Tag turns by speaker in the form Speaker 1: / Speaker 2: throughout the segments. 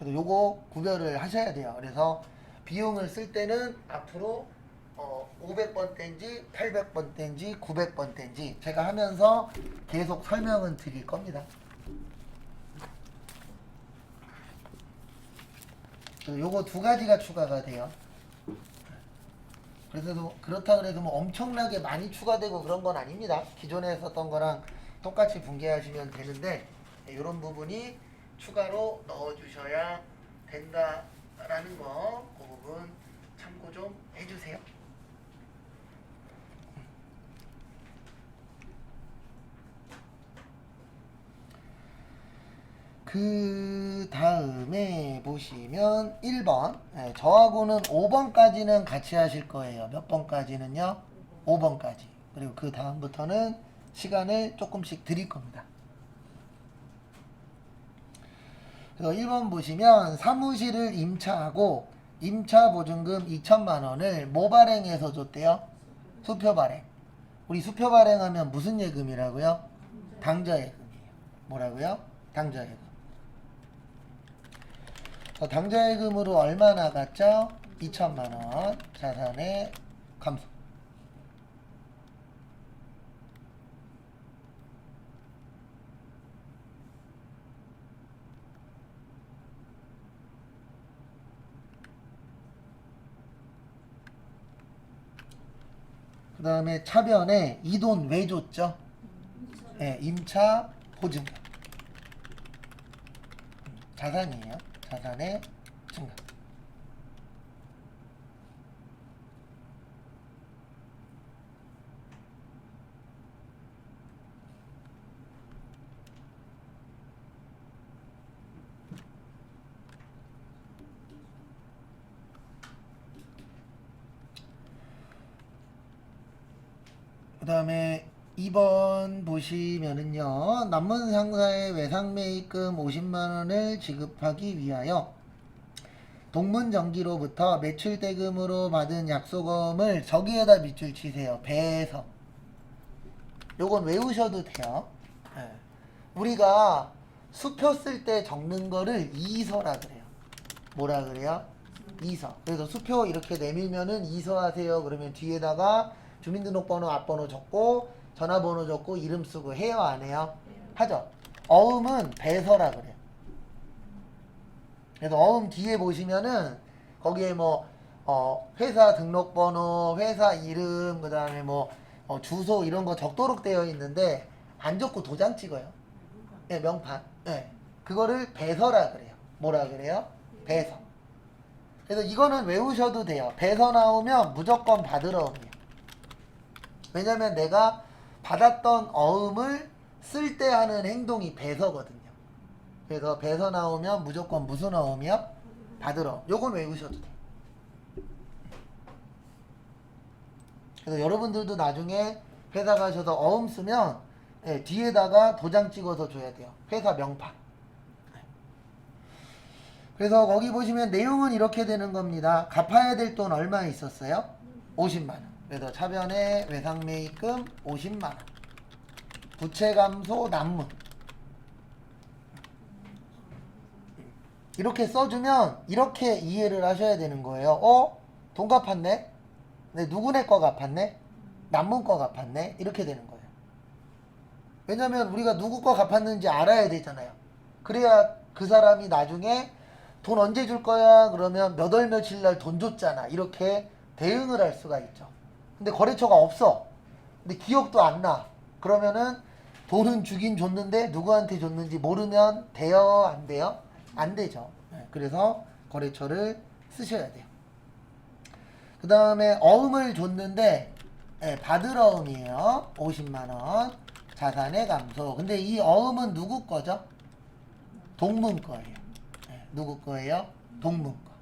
Speaker 1: 그래서 요거 구별을 하셔야 돼요. 그래서 비용을 쓸 때는 앞으로 500번 땐지 800번 땐지 900번 땐지 제가 하면서 계속 설명은 드릴 겁니다. 요거 두 가지가 추가가 돼요. 그래서 그렇다 그래서 뭐 엄청나게 많이 추가되고 그런 건 아닙니다. 기존에 했었던 거랑 똑같이 분개하시면 되는데 이런 부분이 추가로 넣어주셔야 된다라는 거, 그 부분 참고 좀 해주세요. 그 다음에 보시면 1번, 저하고는 5번까지는 같이 하실 거예요. 몇 번까지는요? 5번까지. 그리고 그 다음부터는 시간을 조금씩 드릴 겁니다. 그래서 1번 보시면 사무실을 임차하고 임차 보증금 2천만 원을 뭐 발행해서 줬대요? 수표 발행. 우리 수표 발행하면 무슨 예금이라고요? 당좌 예금이에요. 뭐라고요? 당좌 예금. 당좌 예금으로 얼마 나갔죠? 2천만 원. 자산의 감소. 그 다음에 차변에 이 돈 왜 줬죠? 네, 임차 보증금. 자산이에요. 자산의 증가. 그 다음에 2번 보시면은요, 남문 상사의 외상매입금 50만원을 지급하기 위하여 동문정기로부터 매출대금으로 받은 약소금을 저기에다 밑줄 치세요. 배에서. 요건 외우셔도 돼요. 네. 우리가 수표 쓸 때 적는 거를 이서라 그래요. 뭐라 그래요? 이서. 그래서 수표 이렇게 내밀면은 이서하세요. 그러면 뒤에다가 주민등록번호 앞번호 적고 전화번호 적고 이름 쓰고 해요 안 해요? 하죠. 어음은 배서라 그래요. 그래서 어음 뒤에 보시면은 거기에 뭐 회사 등록번호, 회사 이름, 그 다음에 뭐 주소 이런 거 적도록 되어 있는데 안 적고 도장 찍어요. 네, 명판. 네. 그거를 배서라 그래요. 뭐라 그래요? 배서. 그래서 이거는 외우셔도 돼요. 배서 나오면 무조건 받으러 오세요. 왜냐면 내가 받았던 어음을 쓸 때 하는 행동이 배서거든요. 그래서 배서 나오면 무조건 무슨 어음이요? 받으러. 요건 외우셔도 돼요. 그래서 여러분들도 나중에 회사 가셔서 어음 쓰면 뒤에다가 도장 찍어서 줘야 돼요. 회사 명판. 그래서 거기 보시면 내용은 이렇게 되는 겁니다. 갚아야 될 돈 얼마 있었어요? 50만원. 그래서 차변에 외상매입금 50만원. 부채감소 남문. 이렇게 써주면 이렇게 이해를 하셔야 되는 거예요. 돈 갚았네? 근데 누구네 거 갚았네? 남문 거 갚았네? 이렇게 되는 거예요. 왜냐면 우리가 누구 거 갚았는지 알아야 되잖아요. 그래야 그 사람이 나중에 돈 언제 줄 거야? 그러면 몇 월 며칠 날 돈 줬잖아. 이렇게 대응을 할 수가 있죠. 근데 거래처가 없어. 근데 기억도 안 나. 그러면은 돈은 주긴 줬는데 누구한테 줬는지 모르면 돼요? 안 돼요? 안 되죠. 그래서 거래처를 쓰셔야 돼요. 그 다음에 어음을 줬는데 받을 어음이에요. 50만원. 자산의 감소. 근데 이 어음은 누구 거죠? 동문 거예요. 누구 거예요? 동문 거.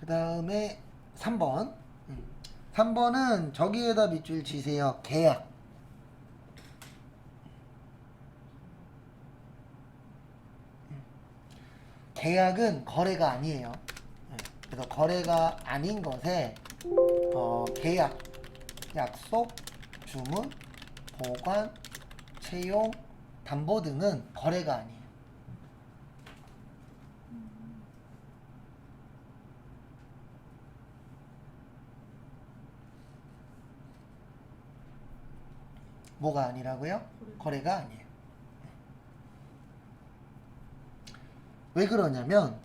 Speaker 1: 그 다음에 3번. 3번은 저기에다 밑줄 치세요. 계약. 계약은 거래가 아니에요. 그래서 거래가 아닌 것에 계약, 약속, 주문, 보관, 채용, 담보 등은 거래가 아니에요. 뭐가 아니라고요? 거래가 아니에요. 왜 그러냐면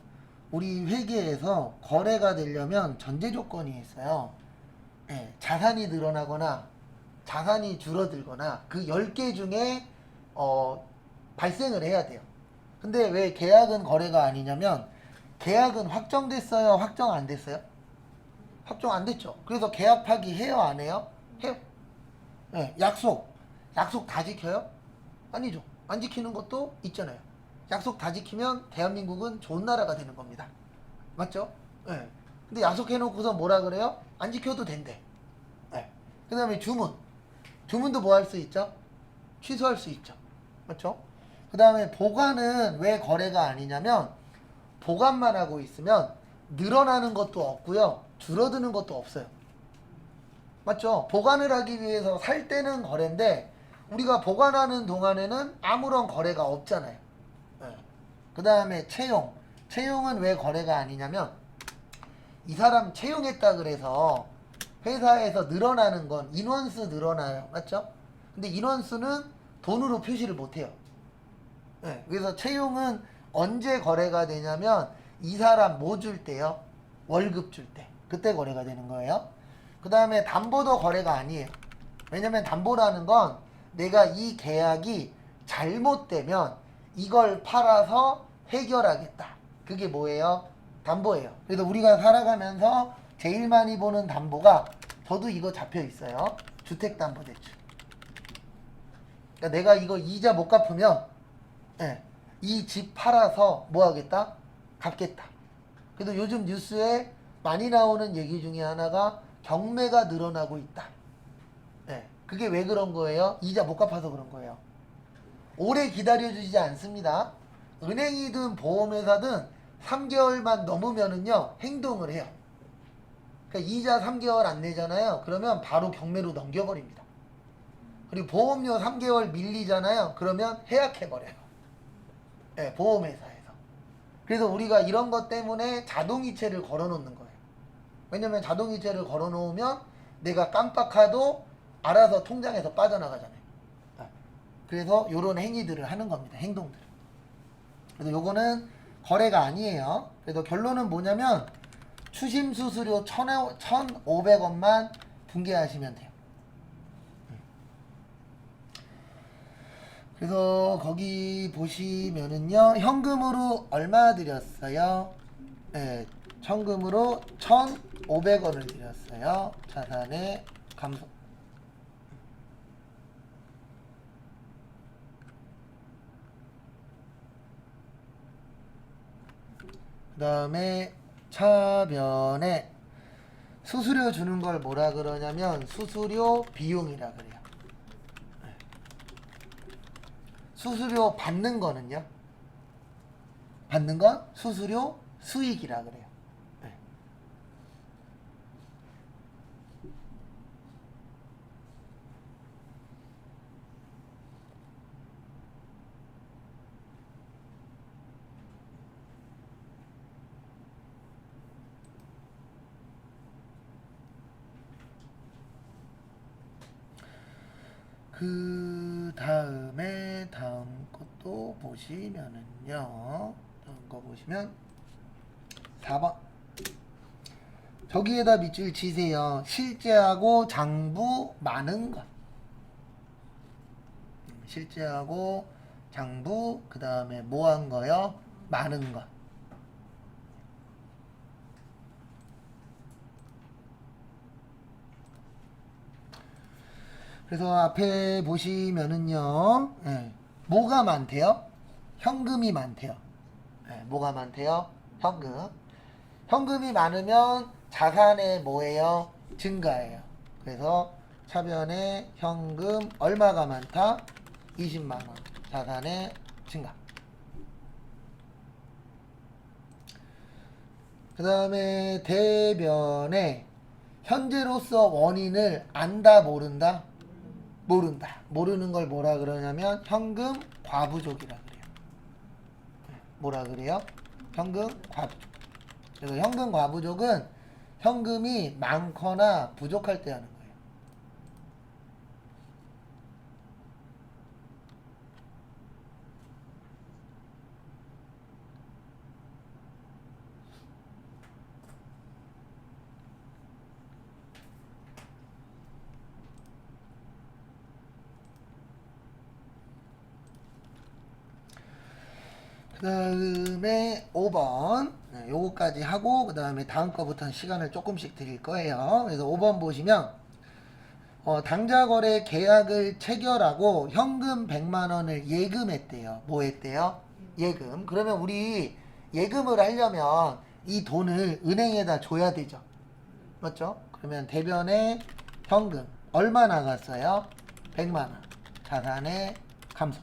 Speaker 1: 우리 회계에서 거래가 되려면 전제 조건이 있어요. 예, 자산이 늘어나거나 자산이 줄어들거나 그 10개 중에 발생을 해야 돼요. 근데 왜 계약은 거래가 아니냐면 계약은 확정됐어요? 확정 안 됐어요? 확정 안 됐죠. 그래서 계약 파기해요? 안 해요? 해요. 예, 약속 다 지켜요? 아니죠. 안 지키는 것도 있잖아요. 약속 다 지키면 대한민국은 좋은 나라가 되는 겁니다. 맞죠? 예. 근데 약속해놓고서 뭐라 그래요? 안 지켜도 된대. 예. 그 다음에 주문. 주문도 뭐 할 수 있죠? 취소할 수 있죠. 맞죠? 그 다음에 보관은 왜 거래가 아니냐면 보관만 하고 있으면 늘어나는 것도 없고요. 줄어드는 것도 없어요. 맞죠? 보관을 하기 위해서 살 때는 거래인데 우리가 보관하는 동안에는 아무런 거래가 없잖아요. 네. 그 다음에 채용. 채용은 왜 거래가 아니냐면 이 사람 채용했다 그래서 회사에서 늘어나는 건 인원수 늘어나요. 맞죠? 근데 인원수는 돈으로 표시를 못해요. 네. 그래서 채용은 언제 거래가 되냐면 이 사람 뭐 줄 때요? 월급 줄 때. 그때 거래가 되는 거예요. 그 다음에 담보도 거래가 아니에요. 왜냐면 담보라는 건 내가 이 계약이 잘못되면 이걸 팔아서 해결하겠다. 그게 뭐예요? 담보예요. 그래서 우리가 살아가면서 제일 많이 보는 담보가 저도 이거 잡혀 있어요. 주택담보대출. 그러니까 내가 이거 이자 못 갚으면 이 집 팔아서 뭐 하겠다? 갚겠다. 그래도 요즘 뉴스에 많이 나오는 얘기 중에 하나가 경매가 늘어나고 있다. 그게 왜 그런 거예요? 이자 못 갚아서 그런 거예요. 오래 기다려주지 않습니다. 은행이든 보험회사든 3개월만 넘으면은요, 행동을 해요. 그러니까 이자 3개월 안 내잖아요. 그러면 바로 경매로 넘겨버립니다. 그리고 보험료 3개월 밀리잖아요. 그러면 해약해버려요. 보험회사에서. 그래서 우리가 이런 것 때문에 자동이체를 걸어놓는 거예요. 왜냐면 자동이체를 걸어놓으면 내가 깜빡해도 알아서 통장에서 빠져나가잖아요. 그래서 이런 행위들을 하는 겁니다. 행동들. 그래서 요거는 거래가 아니에요. 그래서 결론은 뭐냐면 추심 수수료 1,500원만 분개하시면 돼요. 그래서 거기 보시면은요, 현금으로 얼마 드렸어요? 현금으로 1,500원을 드렸어요. 자산의 감소. 그 다음에 차변에 수수료 주는 걸 뭐라 그러냐면 수수료 비용이라 그래요. 수수료 받는 거는요? 받는 건 수수료 수익이라 그래요. 그 다음에 다음 것도 보시면은요, 다음 거 보시면 4번 저기에다 밑줄 치세요. 실제하고 장부 많은 것. 실제하고 장부 그 다음에 뭐 한 거요? 많은 것. 그래서 앞에 보시면은요, 뭐가 많대요? 현금이 많대요. 뭐가 많대요? 현금. 현금이 많으면 자산에 뭐예요? 증가예요. 그래서 차변에 현금 얼마가 많다? 20만원. 자산의 증가. 그 다음에 대변에 현재로서 원인을 안다 모른다? 모른다. 모르는 걸 뭐라 그러냐면 현금 과부족이라 그래요. 뭐라 그래요? 현금 과부족. 그래서 현금 과부족은 현금이 많거나 부족할 때 하는 거예요. 그 다음에 5번 요거까지 하고 그 다음에 다음 거부터는 시간을 조금씩 드릴 거예요. 그래서 5번 보시면 당좌거래 계약을 체결하고 현금 100만원을 예금했대요. 뭐 했대요? 예금. 그러면 우리 예금을 하려면 이 돈을 은행에다 줘야 되죠. 맞죠? 그러면 대변에 현금 얼마 나갔어요? 100만원. 자산의 감소.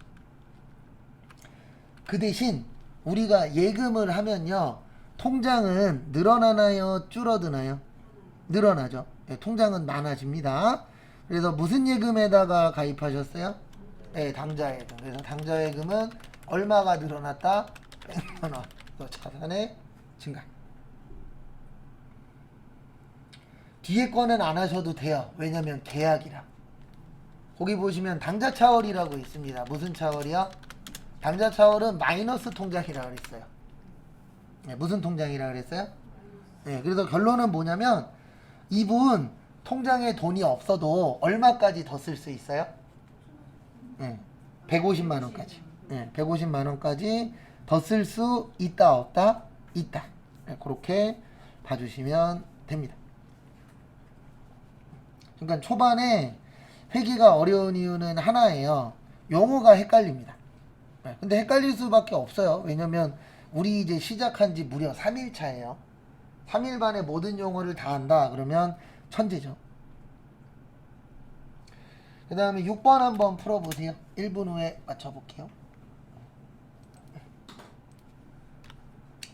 Speaker 1: 그 대신 우리가 예금을 하면요. 통장은 늘어나나요? 줄어드나요? 늘어나죠. 네, 통장은 많아집니다. 그래서 무슨 예금에다가 가입하셨어요? 네, 당좌예금. 그래서 당좌예금은 얼마가 늘어났다? 100만원. 자산의 증가. 뒤에 거는 안 하셔도 돼요. 왜냐면 계약이라. 거기 보시면 당좌차월이라고 있습니다. 무슨 차월이요? 당좌차월은 마이너스 통장이라 그랬어요. 네, 무슨 통장이라 그랬어요? 네, 그래서 결론은 뭐냐면 이분 통장에 돈이 없어도 얼마까지 더 쓸 수 있어요? 네, 150만원까지. 네, 150만원까지 더 쓸 수 있다 없다? 있다. 네, 그렇게 봐주시면 됩니다. 그러니까 초반에 회계가 어려운 이유는 하나예요. 용어가 헷갈립니다. 네, 근데 헷갈릴 수밖에 없어요. 왜냐면 우리 이제 시작한 지 무려 3일 차예요. 3일 만에 모든 용어를 다 한다 그러면 천재죠. 그 다음에 6번 한번 풀어보세요. 1분 후에 맞춰볼게요.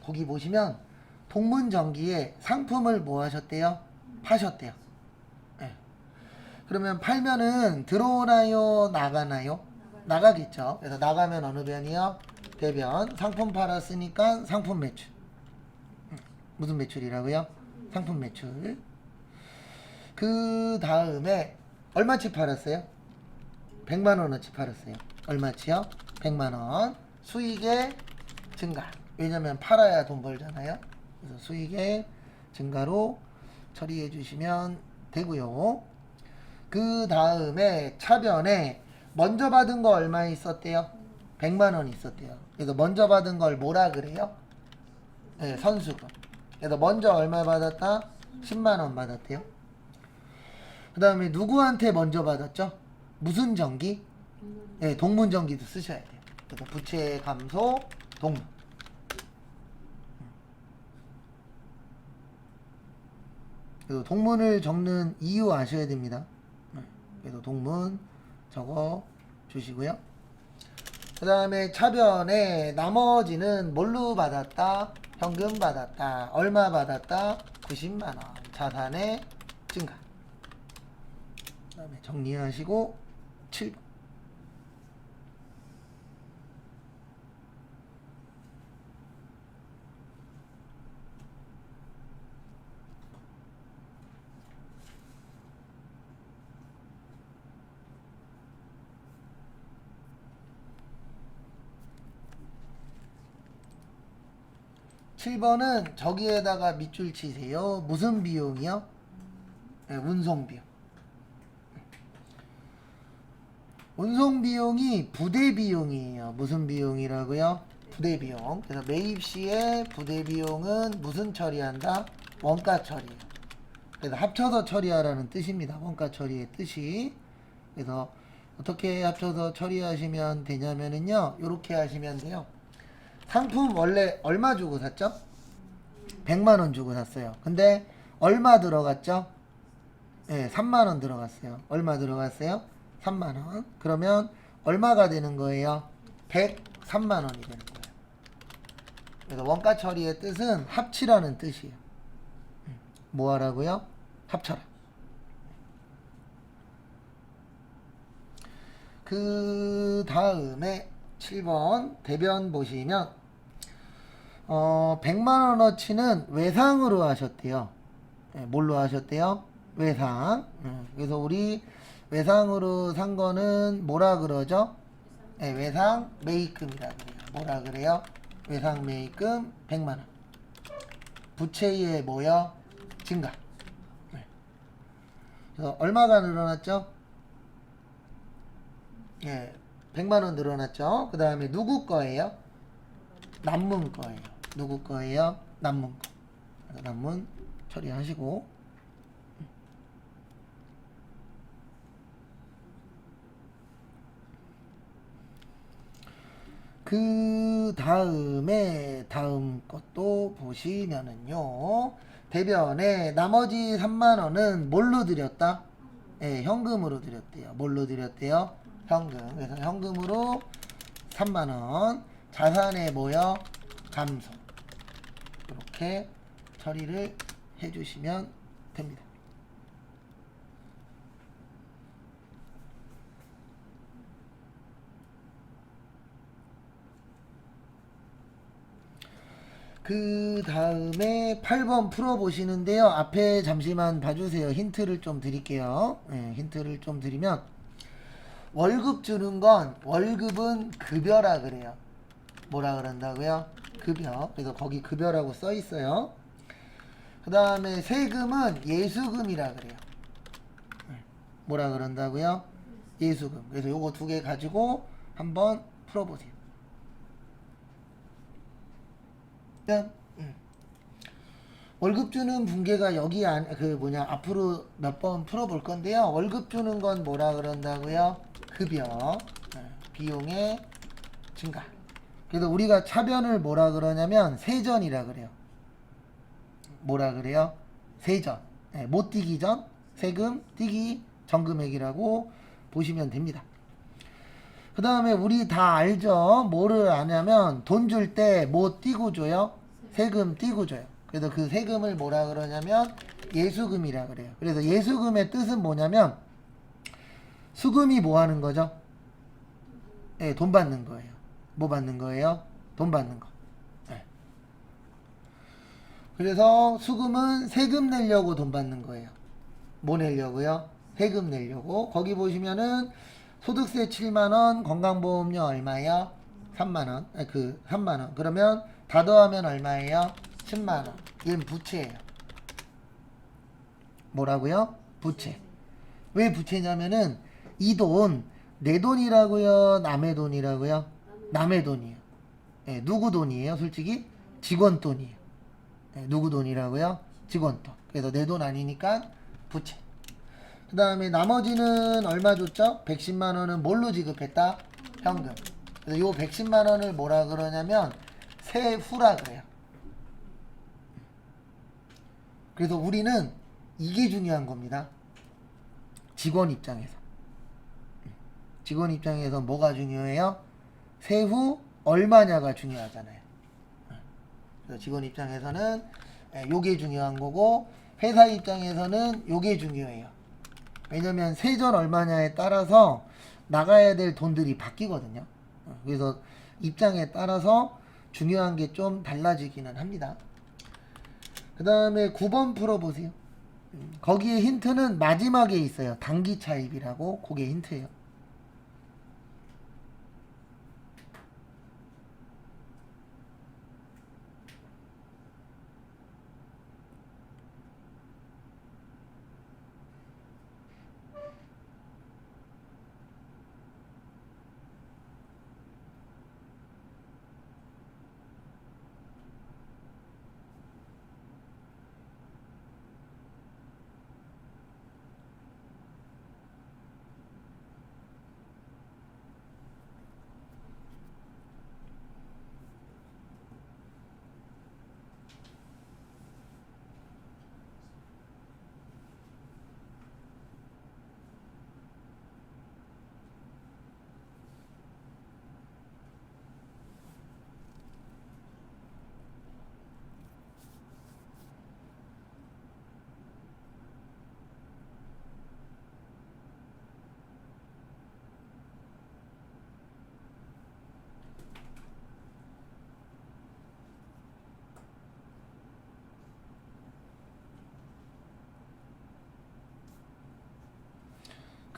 Speaker 1: 거기 보시면 동문전기에 상품을 뭐 하셨대요? 파셨대요. 네. 그러면 팔면은 들어오나요? 나가나요? 나가겠죠. 그래서 나가면 어느 변이요? 대변. 상품 팔았으니까 상품 매출. 무슨 매출이라고요? 상품 매출. 그 다음에 얼마치 팔았어요? 100만원어치 팔았어요. 얼마치요? 100만원. 수익의 증가. 왜냐면 팔아야 돈 벌잖아요. 그래서 수익의 증가로 처리해 주시면 되고요. 그 다음에 차변에 먼저 받은 거 얼마 있었대요? 100만원 있었대요. 그래서 먼저 받은 걸 뭐라 그래요? 네, 선수금. 그래서 먼저 얼마 받았다? 10만원 받았대요. 그 다음에 누구한테 먼저 받았죠? 무슨 전기? 네, 동문전기도 쓰셔야 돼요. 그래서 부채 감소, 동문. 그래서 동문을 적는 이유 아셔야 됩니다. 그래서 동문 적어 주시고요. 그 다음에 차변에 나머지는 뭘로 받았다? 현금 받았다. 얼마 받았다? 90만원. 자산의 증가. 그 다음에 정리하시고 7번. 7번은 저기에다가 밑줄 치세요. 무슨 비용이요? 네, 운송비용. 운송비용이 부대비용이에요. 무슨 비용이라고요? 부대비용. 그래서 매입 시에 부대비용은 무슨 처리한다? 원가 처리예요. 그래서 합쳐서 처리하라는 뜻입니다. 원가 처리의 뜻이. 그래서 어떻게 합쳐서 처리하시면 되냐면은요. 이렇게 하시면 돼요. 상품 원래 얼마 주고 샀죠? 100만원 주고 샀어요. 근데 얼마 들어갔죠? 예, 3만 원 들어갔어요. 얼마 들어갔어요? 3만 원. 그러면 얼마가 되는 거예요? 103만 원이 되는 거예요. 그래서 원가 처리의 뜻은 합치라는 뜻이에요. 뭐 하라고요? 합쳐라. 그 다음에 7번 대변 보시면 100만 원어치는 외상으로 하셨대요. 네, 뭘로 하셨대요? 외상. 그래서 우리 외상으로 산 거는 뭐라 그러죠? 네, 외상 매입금이라 그래요. 뭐라 그래요? 외상 매입금 100만 원. 부채의 뭐요? 증가. 네. 그래서 얼마가 늘어났죠? 예, 100만 원 늘어났죠. 그 다음에 누구 거예요? 남문 거예요. 누구 거예요? 남문 거. 그래서 남문 처리하시고. 그 다음에 다음 것도 보시면은요. 대변에 나머지 3만 원은 뭘로 드렸다? 예, 현금으로 드렸대요. 뭘로 드렸대요? 현금. 그래서 현금으로 3만 원. 자산의 뭐요? 감소. 이렇게 처리를 해주시면 됩니다. 그 다음에 8번 풀어보시는데요. 앞에 잠시만 봐주세요. 힌트를 좀 드릴게요. 네, 힌트를 좀 드리면 월급 주는 건 월급은 급여라 그래요. 뭐라 그런다고요? 급여. 그래서 거기 급여라고 써 있어요. 그 다음에 세금은 예수금이라 그래요. 뭐라 그런다고요? 예수금. 그래서 요거 두 개 가지고 한번 풀어보세요. 월급 주는 분계가 여기 앞으로 몇 번 풀어볼 건데요. 월급 주는 건 뭐라 그런다고요? 급여. 비용의 증가. 그래서 우리가 차변을 뭐라 그러냐면 세전이라 그래요. 뭐라 그래요? 세전. 못 뛰기 전 세금, 뛰기 전 금액이라고 보시면 됩니다. 그 다음에 우리 다 알죠? 뭐를 아냐면 돈 줄 때 뭐 띄고 줘요? 세금 띄고 줘요. 그래서 그 세금을 뭐라 그러냐면 예수금이라 그래요. 그래서 예수금의 뜻은 뭐냐면 수금이 뭐 하는 거죠? 네, 돈 받는 거예요. 뭐 받는 거예요? 돈 받는 거. 네. 그래서 수금은 세금 내려고 돈 받는 거예요. 뭐 내려고요? 세금 내려고. 거기 보시면은 소득세 7만원, 건강보험료 얼마예요? 3만원. 3만원. 그러면 다 더하면 얼마예요? 10만원. 얘는 부채예요. 뭐라고요? 부채. 왜 부채냐면은 이 돈, 내 돈이라고요? 남의 돈이라고요? 남의 돈이에요. 네, 누구 돈이에요? 솔직히? 직원 돈이에요. 네, 누구 돈이라고요? 직원 돈. 그래서 내 돈 아니니까 부채. 그 다음에 나머지는 얼마 줬죠? 110만원은 뭘로 지급했다? 현금. 그래서 요 110만원을 뭐라 그러냐면 세후라 그래요. 그래서 우리는 이게 중요한 겁니다. 직원 입장에서. 직원 입장에서 뭐가 중요해요? 세후 얼마냐가 중요하잖아요. 그래서 직원 입장에서는 요게 중요한 거고 회사 입장에서는 요게 중요해요. 왜냐면 세전 얼마냐에 따라서 나가야 될 돈들이 바뀌거든요. 그래서 입장에 따라서 중요한 게 좀 달라지기는 합니다. 그 다음에 9번 풀어보세요. 거기에 힌트는 마지막에 있어요. 단기 차입이라고. 그게 힌트예요.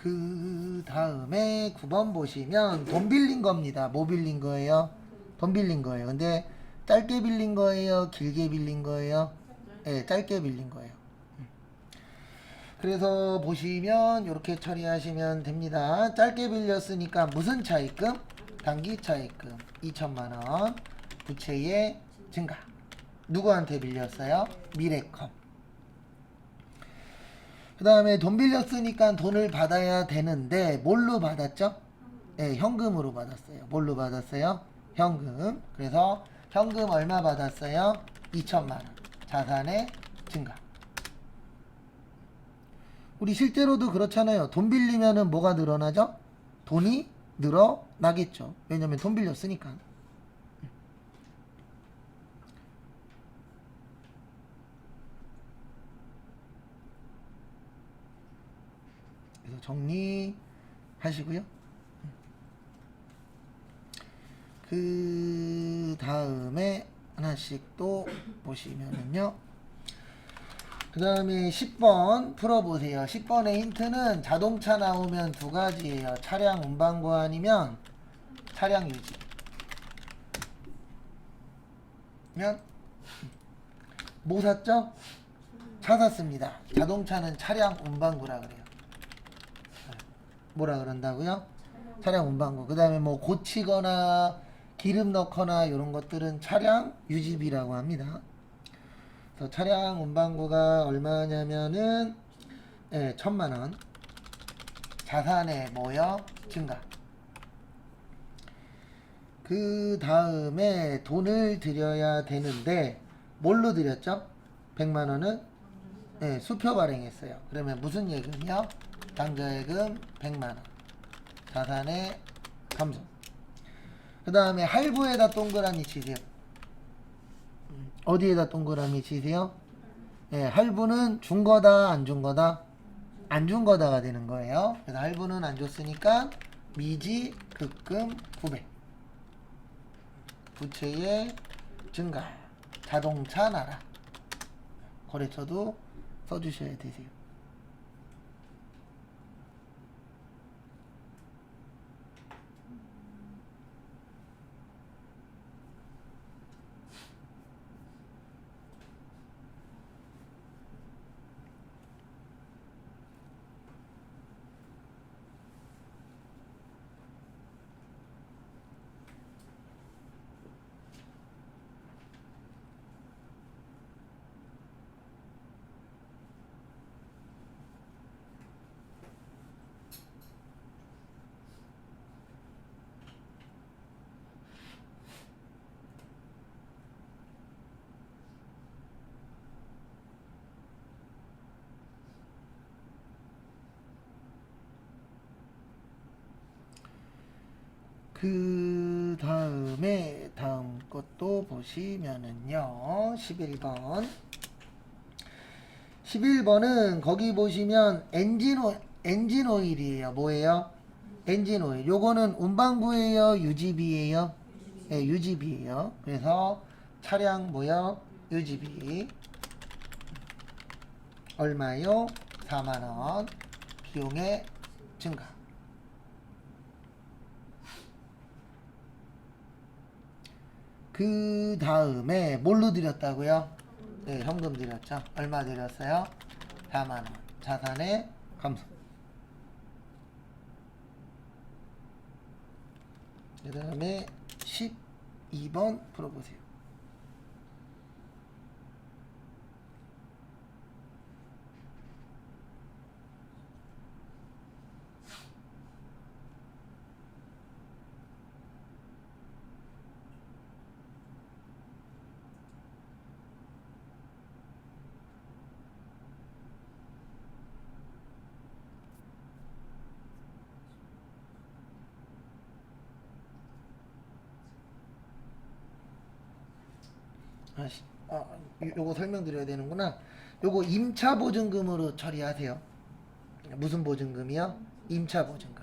Speaker 1: 그 다음에 9번 보시면 돈 빌린 겁니다. 뭐 빌린 거예요? 돈 빌린 거예요. 근데 짧게 빌린 거예요? 길게 빌린 거예요? 네, 짧게 빌린 거예요. 그래서 보시면 이렇게 처리하시면 됩니다. 짧게 빌렸으니까 무슨 차입금? 단기 차입금 2천만 원 부채의 증가. 누구한테 빌렸어요? 미래컴. 그 다음에 돈 빌렸으니까 돈을 받아야 되는데 뭘로 받았죠? 네, 현금으로 받았어요. 뭘로 받았어요? 현금. 그래서 현금 얼마 받았어요? 2천만 원. 자산의 증가. 우리 실제로도 그렇잖아요. 돈 빌리면은 뭐가 늘어나죠? 돈이 늘어나겠죠. 왜냐면 돈 빌렸으니까. 그래서 정리하시고요. 그 다음에 하나씩 또 보시면은요. 그 다음에 10번 풀어보세요. 10번의 힌트는 자동차 나오면 두 가지예요. 차량 운반구 아니면 차량 유지. 면 뭐 샀죠? 차 샀습니다. 자동차는 차량 운반구라 그래요. 뭐라 그런다고요? 차량 운반구. 그 다음에 뭐 고치거나 기름 넣거나 이런 것들은 차량 유지비라고 합니다. 그래서 차량 운반구가 얼마냐면은 1,000만 원. 자산의 뭐요? 증가. 그 다음에 돈을 들여야 되는데 뭘로 들였죠? 100만 원은 수표 발행했어요. 그러면 무슨 예금이요? 당좌예금 100만 원. 자산의 감소. 그 다음에 할부에다 동그라미 치세요. 어디에다 동그라미 치세요? 할부는 준 거다, 안 준 거다? 안 준 거다가 되는 거예요. 그래서 할부는 안 줬으니까 미지 급금 900. 부채의 증가. 자동차 나라. 거래처도 써주셔야 되세요. 그 다음에 다음 것도 보시면은요. 11번. 11번은 거기 보시면 엔진 오일이에요. 뭐예요? 엔진 오일. 요거는 운반부예요? 유지비예요? 네, 유지비예요. 그래서 차량 뭐요? 유지비. 얼마요? 4만 원. 비용의 증가. 그 다음에 뭘로 드렸다고요? 네, 현금 드렸죠. 얼마 드렸어요? 4만 원. 자산의 감소. 그 다음에 12번 풀어보세요. 요거 설명드려야 되는구나. 요거 임차 보증금으로 처리하세요. 무슨 보증금이요? 임차 보증금.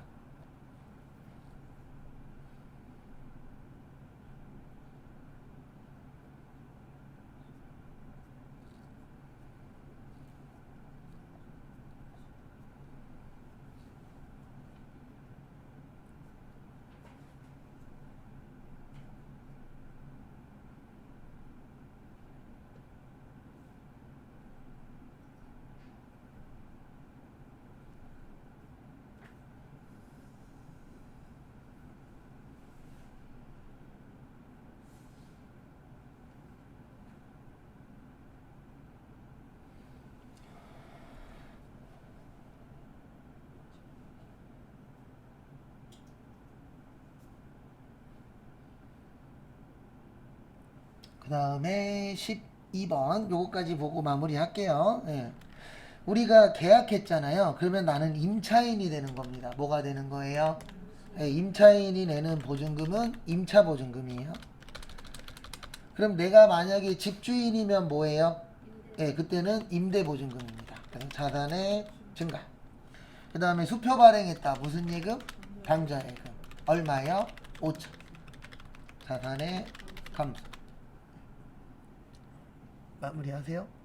Speaker 1: 그 다음에 12번 요거까지 보고 마무리할게요. 예. 우리가 계약했잖아요. 그러면 나는 임차인이 되는 겁니다. 뭐가 되는 거예요? 예, 임차인이 내는 보증금은 임차 보증금이에요. 그럼 내가 만약에 집주인이면 뭐예요? 예, 그때는 임대 보증금입니다. 그래서 자산의 증가. 그 다음에 수표 발행했다. 무슨 예금? 당좌 예금. 얼마요? 5천. 자산의 감소. 마무리하세요.